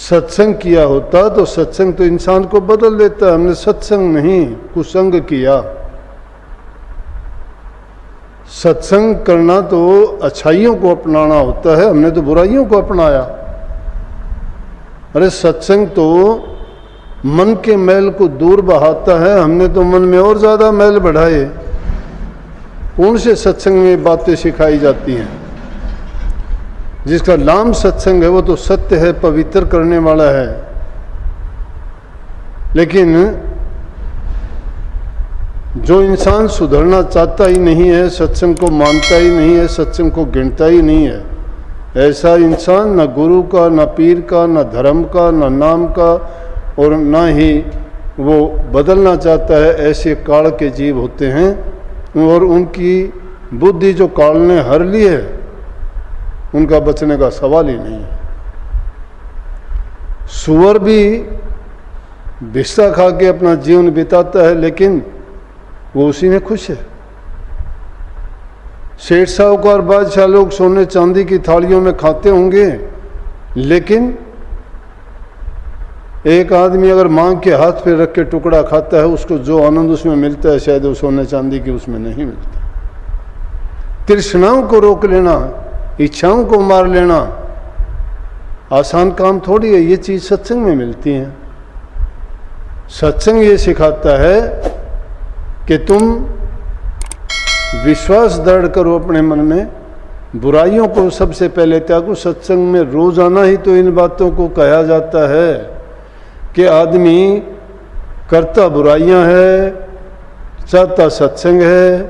सत्संग किया होता तो सत्संग तो इंसान को बदल देता। हमने सत्संग नहीं, कुसंग किया। सत्संग करना तो अच्छाइयों को अपनाना होता है, हमने तो बुराइयों को अपनाया। अरे सत्संग तो मन के मैल को दूर बहाता है, हमने तो मन में और ज्यादा मैल बढ़ाए। कौन से सत्संग में बातें सिखाई जाती हैं? जिसका नाम सत्संग है वो तो सत्य है, पवित्र करने वाला है। लेकिन जो इंसान सुधरना चाहता ही नहीं है, सत्संग को मानता ही नहीं है, सत्संग को गिनता ही नहीं है, ऐसा इंसान न गुरु का, न पीर का, न धर्म का, न नाम का, और न ही वो बदलना चाहता है, ऐसे काल के जीव होते हैं। और उनकी बुद्धि जो काल ने हर ली है, उनका बचने का सवाल ही नहीं है। सुअर भी भिक्षा खा के अपना जीवन बिताता है, लेकिन वो उसी में खुश है। सेठ साहूकार बादशाह लोग सोने चांदी की थालियों में खाते होंगे, लेकिन एक आदमी अगर मांग के हाथ पे रख के टुकड़ा खाता है, उसको जो आनंद उसमें मिलता है शायद वो सोने चांदी की उसमें नहीं मिलता। तृष्णाओं को रोक लेना, इच्छाओं को मार लेना आसान काम थोड़ी है, ये चीज सत्संग में मिलती है। सत्संग ये सिखाता है कि तुम विश्वास दृढ़ करो अपने मन में, बुराइयों को सबसे पहले त्यागो। सत्संग में रोजाना ही तो इन बातों को कहा जाता है कि आदमी करता बुराइयां है, चाहता सत्संग है,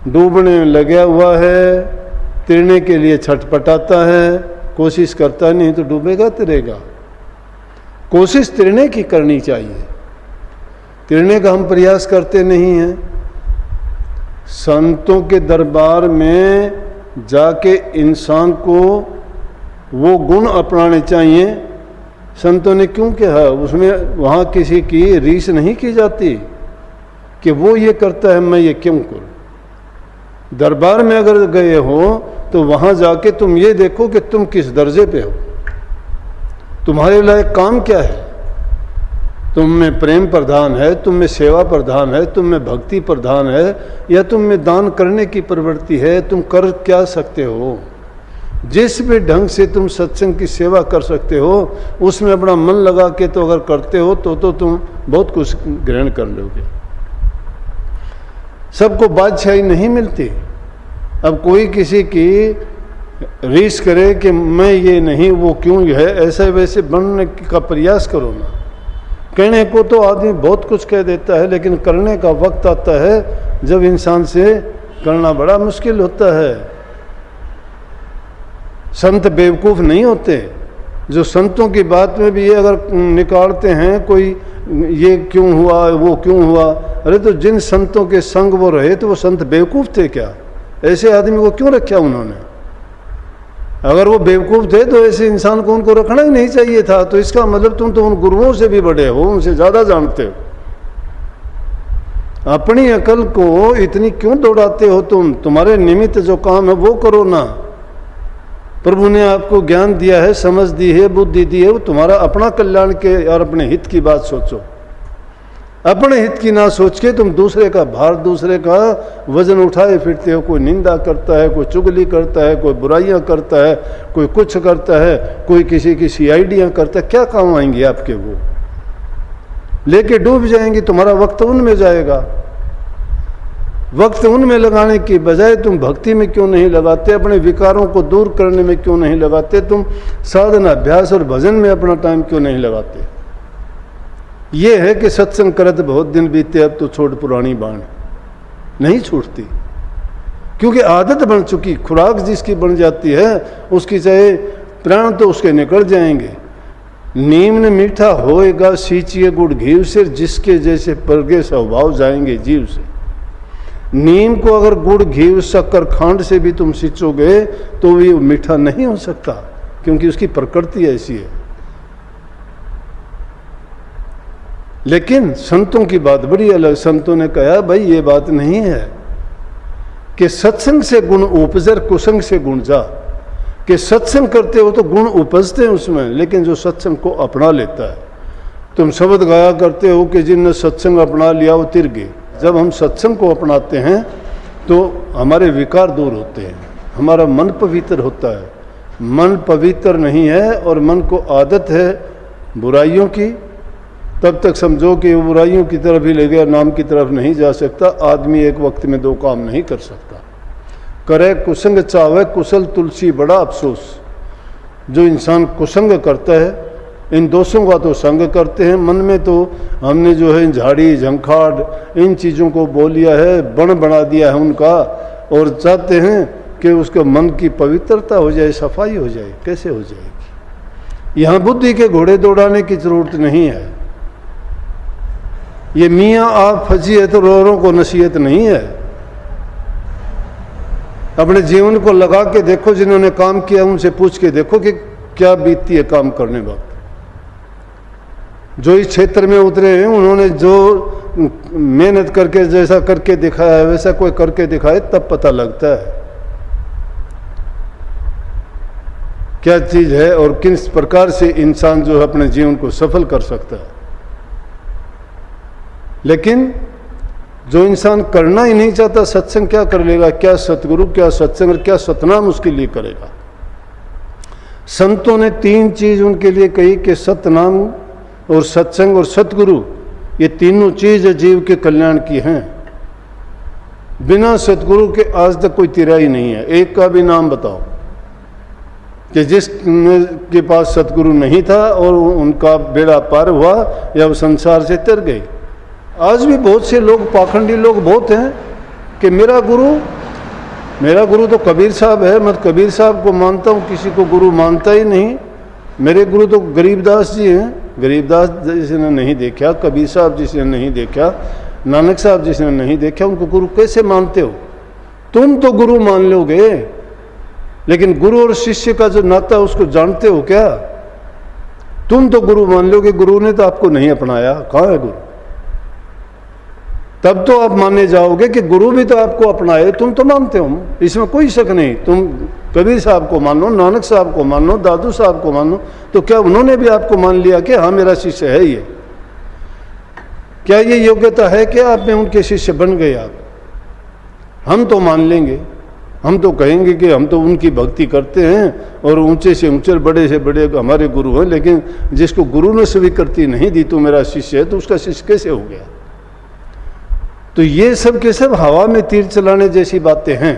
डूबने में लगा हुआ है, तिरने के लिए छटपटाता है, कोशिश करता नहीं तो डूबेगा तिरेगा। कोशिश तिरने की करनी चाहिए, तिरने का हम प्रयास करते नहीं हैं। संतों के दरबार में जाके इंसान को वो गुण अपनाने चाहिए। संतों ने क्यों कहा? उसमें वहाँ किसी की रीस नहीं की जाती कि वो ये करता है मैं ये क्यों करूं। दरबार में अगर गए हो तो वहाँ जाके तुम ये देखो कि तुम किस दर्जे पे हो, तुम्हारे लायक काम क्या है। तुम में प्रेम प्रधान है, तुम में सेवा प्रधान है, तुम में भक्ति प्रधान है, या तुम में दान करने की प्रवृत्ति है। तुम कर क्या सकते हो? जिस भी ढंग से तुम सत्संग की सेवा कर सकते हो उसमें अपना मन लगा के तो अगर करते हो तो तुम बहुत कुछ ग्रहण कर लोगे। सबको बादशाही नहीं मिलती। अब कोई किसी की रीस करे कि मैं ये नहीं वो क्यों है, ऐसे वैसे बनने का प्रयास करो ना। कहने को तो आदमी बहुत कुछ कह देता है, लेकिन करने का वक्त आता है जब इंसान से करना बड़ा मुश्किल होता है। संत बेवकूफ़ नहीं होते जो संतों की बात में भी ये अगर निकालते हैं कोई ये क्यों हुआ वो क्यों हुआ। अरे तो जिन संतों के संग वो रहे तो वो संत बेवकूफ़ थे क्या? ऐसे आदमी को क्यों रखा उन्होंने? अगर वो बेवकूफ़ थे तो ऐसे इंसान को उनको रखना ही नहीं चाहिए था। तो इसका मतलब तुम तो उन गुरुओं से भी बड़े हो, उनसे ज़्यादा जानते हो। अपनी अकल को इतनी क्यों दौड़ाते हो तुम? तुम्हारे निमित्त जो काम है वो करो ना। प्रभु ने आपको ज्ञान दिया है, समझ दी है, बुद्धि दी है, वो तुम्हारा अपना कल्याण के और अपने हित की बात सोचो। अपने हित की ना सोच के तुम दूसरे का भार, दूसरे का वजन उठाए फिरते हो। कोई निंदा करता है, कोई चुगली करता है, कोई बुराइयां करता है, कोई कुछ करता है, कोई किसी की सीआईडियां करता है। क्या काम आएंगे आपके? वो लेके डूब जाएंगे, तुम्हारा वक्त उनमें जाएगा। वक्त उनमें लगाने की बजाय तुम भक्ति में क्यों नहीं लगाते? अपने विकारों को दूर करने में क्यों नहीं लगाते? तुम साधना, अभ्यास और भजन में अपना टाइम क्यों नहीं लगाते? ये है कि सत्संग करत बहुत दिन बीते, अब तो छोड़ पुरानी बाण नहीं छूटती। क्योंकि आदत बन चुकी, खुराक जिसकी बन जाती है उसकी चाहे प्राण तो उसके निकल जाएंगे। नीम ने मीठा होएगा सींचिए गुड़ घीव से, जिसके जैसे परगे स्वभाव जाएंगे जीव से। नीम को अगर गुड़ घी शक्कर खांड से भी तुम सींचोगे तो भी मीठा नहीं हो सकता, क्योंकि उसकी प्रकृति ऐसी है। लेकिन संतों की बात बड़ी अलग। संतों ने कहा भाई ये बात नहीं है कि सत्संग से गुण उपजर कुसंग से गुण जा, कि सत्संग करते हो तो गुण उपजते हैं उसमें, लेकिन जो सत्संग को अपना लेता है, तुम शब्द गाया करते हो कि जिनने सत्संग अपना लिया वो तिर गए। जब हम सत्संग को अपनाते हैं तो हमारे विकार दूर होते हैं, हमारा मन पवित्र होता है। मन पवित्र नहीं है और मन को आदत है बुराइयों की, तब तक समझो कि वो बुराइयों की तरफ ही ले गया, नाम की तरफ नहीं जा सकता। आदमी एक वक्त में दो काम नहीं कर सकता। करे कुसंग चावे कुशल तुलसी बड़ा अफसोस। जो इंसान कुसंग करता है, इन दोषों का तो संग करते हैं, मन में तो हमने जो है झाड़ी झंखाड़ इन चीज़ों को बोल लिया है, बन बना दिया है उनका, और चाहते हैं कि उसके मन की पवित्रता हो जाए, सफाई हो जाए। कैसे हो जाएगी? यहाँ बुद्धि के घोड़े दौड़ाने की जरूरत नहीं है। ये मियाँ आप फंसी है तो रोरों को नसीहत नहीं है। अपने जीवन को लगा के देखो, जिन्होंने काम किया उनसे पूछ के देखो कि क्या बीतती है काम करने वक्त। जो इस क्षेत्र में उतरे हैं उन्होंने जो मेहनत करके जैसा करके दिखाया है वैसा कोई करके दिखाए, तब पता लगता है क्या चीज है और किस प्रकार से इंसान जो है अपने जीवन को सफल कर सकता है। लेकिन जो इंसान करना ही नहीं चाहता सत्संग, क्या कर लेगा? क्या सतगुरु, क्या सत्संग, क्या सतनाम उसके लिए करेगा? संतों ने तीन चीज उनके लिए कही कि सतनाम और सत्संग और सतगुरु, ये तीनों चीज जीव के कल्याण की हैं। बिना सतगुरु के आज तक कोई तिराई नहीं है। एक का भी नाम बताओ कि जिसके पास सतगुरु नहीं था और उनका बेड़ा पार हुआ या वो संसार से तर गई। आज भी बहुत से लोग, पाखंडी लोग बहुत हैं कि मेरा गुरु तो कबीर साहब है, मैं कबीर साहब को मानता हूँ, किसी को गुरु मानता ही नहीं। मेरे गुरु तो गरीबदास जी हैं। गरीबदास जिसने नहीं देखा, कबीर साहब जिसने नहीं देखा, नानक साहब जिसने नहीं देखा, उनको गुरु कैसे मानते हो? तुम तो गुरु मान लोगे, लेकिन गुरु और शिष्य का जो नाता है उसको जानते हो क्या? तुम तो गुरु मान लोगे, गुरु ने तो आपको नहीं अपनाया। कहाँ है गुरु? तब तो आप माने जाओगे कि गुरु भी तो आपको अपनाए। तुम तो मानते हो, इसमें कोई शक नहीं। तुम कबीर साहब को मानो, नानक साहब को मानो, दादू साहब को मानो, तो क्या उन्होंने भी आपको मान लिया कि हाँ मेरा शिष्य है ये? क्या ये योग्यता है कि आप में उनके शिष्य बन गए आप? हम तो मान लेंगे, हम तो कहेंगे कि हम तो उनकी भक्ति करते हैं और ऊंचे से ऊंचे, बड़े से बड़े हमारे गुरु हैं, लेकिन जिसको गुरु ने स्वीकृति नहीं दी तो मेरा शिष्य है, तो उसका शिष्य कैसे हो गया? तो ये सब के सब हवा में तीर चलाने जैसी बातें हैं।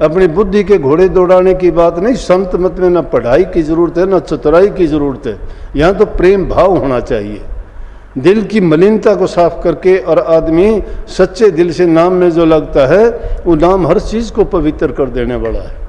अपनी बुद्धि के घोड़े दौड़ाने की बात नहीं। संत मत में न पढ़ाई की जरूरत है, न चतुराई की जरूरत है। यहाँ तो प्रेम भाव होना चाहिए। दिल की मलिनता को साफ करके, और आदमी सच्चे दिल से नाम में जो लगता है वो नाम हर चीज को पवित्र कर देने वाला है।